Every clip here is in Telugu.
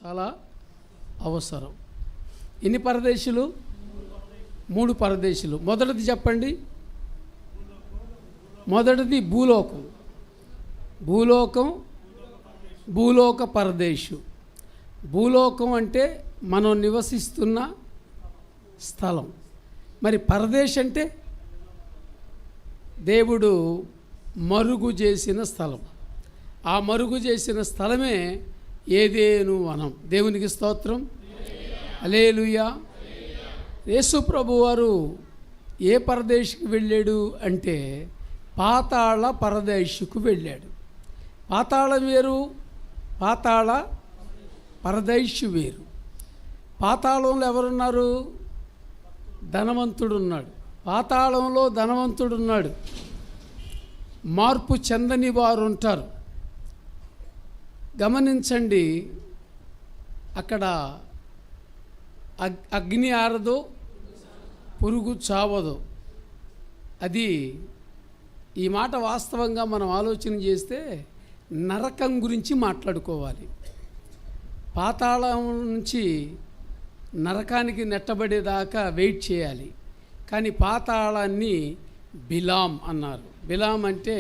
చాలా అవసరం. ఎన్ని పరదేశులు? 3 పరదేశులు. మొదటిది చెప్పండి. మొదటిది భూలోకం. భూలోక పరదేశు. భూలోకం అంటే మనం నివసిస్తున్న స్థలం. మరి పరదేశ్ అంటే దేవుడు మరుగు చేసిన స్థలం. ఆ మరుగు చేసిన స్థలమే ఏదేను వనం. దేవునికి స్తోత్రం. హల్లెలూయా. యేసు ప్రభువారు ఏ పరదేశుకు వెళ్ళాడు అంటే పాతాళ పరదేశుకు వెళ్ళాడు. పాతాళం వేరు, పాతాళ పరదేశు వేరు. పాతాళంలో ఎవరున్నారు? ధనవంతుడున్నాడు. పాతాళంలో ధనవంతుడున్నాడు. మార్పు చెందని వారు ఉంటారు. గమనించండి, అక్కడ అగ్ని ఆరదు, పురుగు చావదు. అది ఈ మాట వాస్తవంగా మనం ఆలోచన చేస్తే నరకం గురించి మాట్లాడుకోవాలి. పాతాళం నుంచి నరకానికి నెట్టబడేదాకా వెయిట్ చేయాలి. కానీ పాతాళాన్ని బిలాం అన్నారు. బిలాం అంటే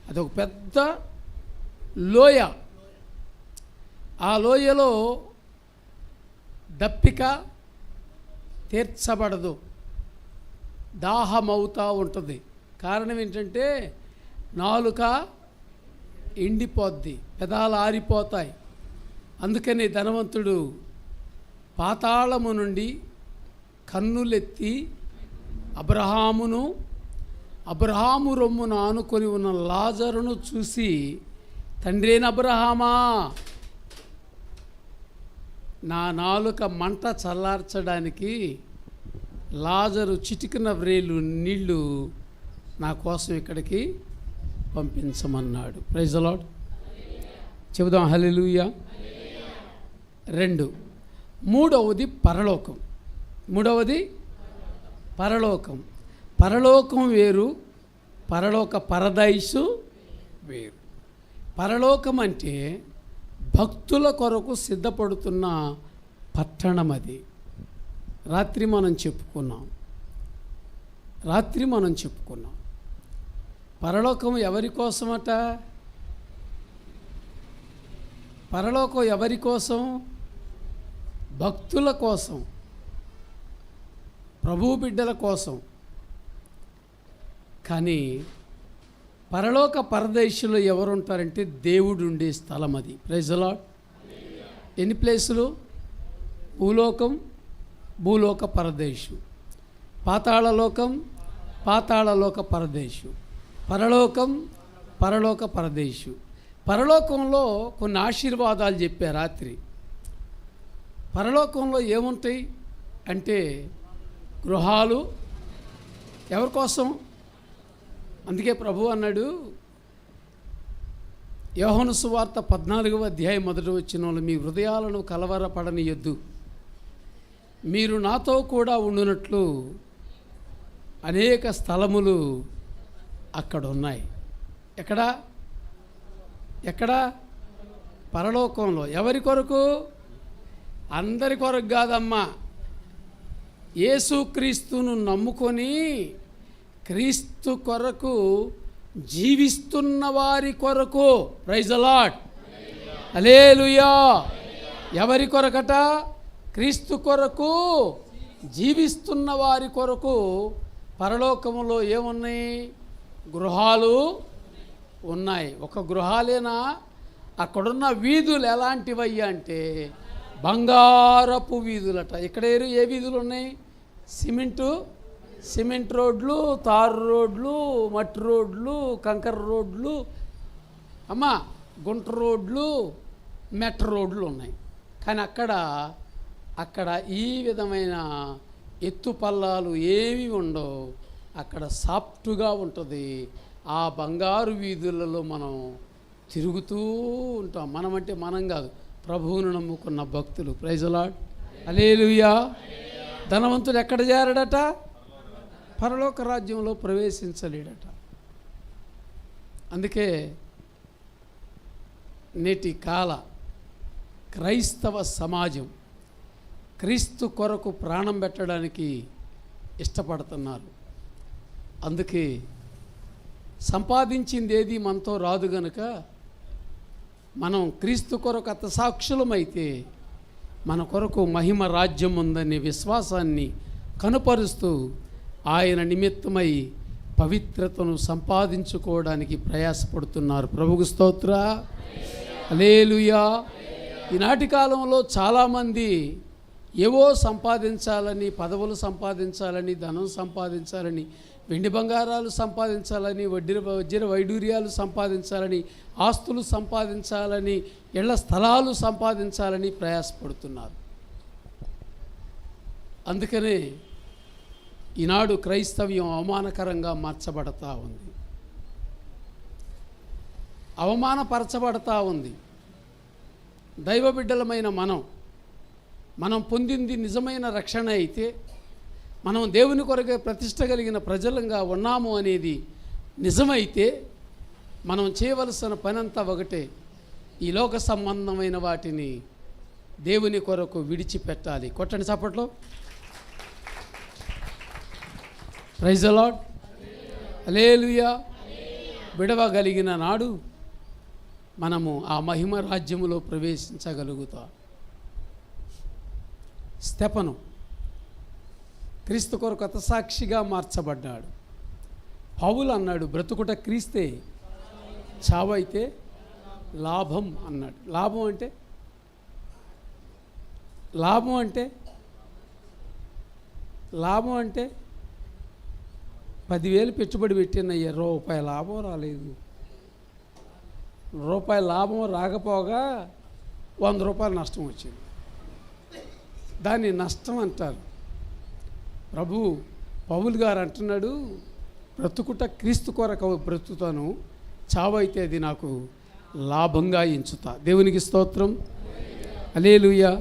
అదొక పెద్ద లోయ. ఆ లోయలో దప్పిక తీర్చబడదు, దాహమవుతూ ఉంటుంది. కారణం ఏంటంటే నాలుక ఎండిపోద్ది, పెదాలు ఆరిపోతాయి. అందుకని ధనవంతుడు పాతాళము నుండి కన్నులెత్తి అబ్రహాము రొమ్మును ఆనుకొని ఉన్న లాజరును చూసి, తండ్రైన అబ్రహామా, నా నాలుక మంట చల్లార్చడానికి లాజరు చిటికిన వ్రేలు నీళ్లు నా కోసం ఇక్కడికి పంపించమన్నాడు. Praise the lord. చెబుదాం హల్లెలూయా. 2. మూడవది పరలోకం. పరలోకం వేరు, పరలోక పరదైసు వేరు. పరలోకం అంటే భక్తుల కొరకు సిద్ధపడుతున్న పట్టణం. అది రాత్రి మనం చెప్పుకున్నాం. పరలోకం ఎవరి కోసమట? పరలోకం ఎవరి కోసం? భక్తుల కోసం, ప్రభువు బిడ్డల కోసం. కానీ పరలోక పరదేశులు ఎవరుంటారంటే దేవుడు ఉండే స్థలం అది. Praise the Lord. ఎన్ని ప్లేసులు? భూలోక పరదేశు, పాతాళలోక పరదేశు, పరలోక పరదేశు. పరలోకంలో కొన్ని ఆశీర్వాదాలు చెప్పారు రాత్రి. పరలోకంలో ఏముంటాయి అంటే గృహాలు. ఎవరి కోసం? అందుకే ప్రభు అన్నాడు, యోహాను సువార్త 14వ అధ్యాయం 1వ వచనంలో, మీ హృదయాలను కలవరపడనియొద్దు, మీరు నాతో కూడా ఉండునట్లు అనేక స్థలములు అక్కడ ఉన్నాయి. ఎక్కడ? పరలోకంలో. ఎవరి కొరకు? అందరి కొరకు కాదమ్మా. యేసుక్రీస్తును నమ్ముకొని క్రీస్తు కొరకు జీవిస్తున్న వారి కొరకు. Praise the lord. హల్లెలూయా. ఎవరి కొరకట? క్రీస్తు కొరకు జీవిస్తున్న వారి కొరకు. పరలోకములో ఏమున్నాయి? గృహాలు ఉన్నాయి. ఒక గృహాలేనా? అక్కడున్న వీధులు ఎలాంటివయ్యా అంటే బంగారపు వీధులట. ఇక్కడ ఏ వీధులు ఉన్నాయి? సిమెంట్ రోడ్లు, తారు రోడ్లు, మట్టి రోడ్లు, కంకర రోడ్లు, గుంట రోడ్లు, మెట్ట రోడ్లు ఉన్నాయి. కానీ అక్కడ ఈ విధమైన ఎత్తుపల్లాలు ఏమీ ఉండవు. అక్కడ సాఫ్ట్గా ఉంటుంది. ఆ బంగారు వీధులలో మనం తిరుగుతూ ఉంటాం. మనమంటే మనం కాదు, ప్రభువును నమ్ముకున్న భక్తులు. Praise the lord. హల్లెలూయా. ధనవంతుడు ఎక్కడ చేరాడట? పరలోక రాజ్యంలో ప్రవేశించలేడట. అందుకే నేటి క్రైస్తవ సమాజం క్రీస్తు కొరకు ప్రాణం పెట్టడానికి ఇష్టపడుతున్నారు. అందుకే సంపాదించింది ఏది మనతో రాదు గనుక మనం క్రీస్తు కొరకు హతసాక్షులమైతే మన కొరకు మహిమ రాజ్యం ఉందనే విశ్వాసాన్ని కనుపరుస్తూ ఆయన నిమిత్తమై పవిత్రతను సంపాదించుకోవడానికి ప్రయాసపడుతున్నారు. ప్రభువుకు స్తోత్ర, హల్లెలూయా. ఈనాటి కాలంలో చాలామంది ఏవో సంపాదించాలని, పదవులు సంపాదించాలని, ధనం సంపాదించాలని, వెండి బంగారాలు సంపాదించాలని, వజ్ర వైడూర్యాలు సంపాదించాలని, ఆస్తులు సంపాదించాలని, ఇళ్ల స్థలాలు సంపాదించాలని ప్రయాసపడుతున్నారు. అందుకనే ఈనాడు క్రైస్తవ్యం అవమానకరంగా మార్చబడతా ఉంది, అవమానపరచబడతా ఉంది. దైవ బిడ్డలమైన మనం పొందింది నిజమైన రక్షణ అయితే, మనం దేవుని కొరకే ప్రతిష్ట కలిగిన ప్రజలంగా ఉన్నాము అనేది నిజమైతే, మనం చేయవలసిన పనంతా ఒకటే, ఈ లోక సంబంధమైన వాటిని దేవుని కొరకు విడిచిపెట్టాలి. కొట్టండి చప్పట్లో. ప్రైజ్ ది లార్డ్, హల్లెలూయా. విడవగలిగిన నాడు మనము ఆ మహిమ రాజ్యములో ప్రవేశించగలుగుతాం. స్తెఫను క్రీస్తు కొరకు హతసాక్షిగా మార్చబడ్డాడు. పౌలు అన్నాడు, బ్రతుకుట క్రీస్తే, చావైతే లాభం అన్నాడు. లాభం అంటే 10,000 పెట్టుబడి పెట్టినయ్యా, రూపాయి లాభం రాలేదు. రూపాయి లాభం రాకపోగా 100 రూపాయలు నష్టం వచ్చింది. దాన్ని నష్టం అంటారు. పౌలు గారు అంటున్నాడు, బ్రతుకుట క్రీస్తు కొరకు బ్రతుకుతాను, చావైతే అది నాకు లాభంగా ఎంచుతా. దేవునికి స్తోత్రం, హల్లెలూయా.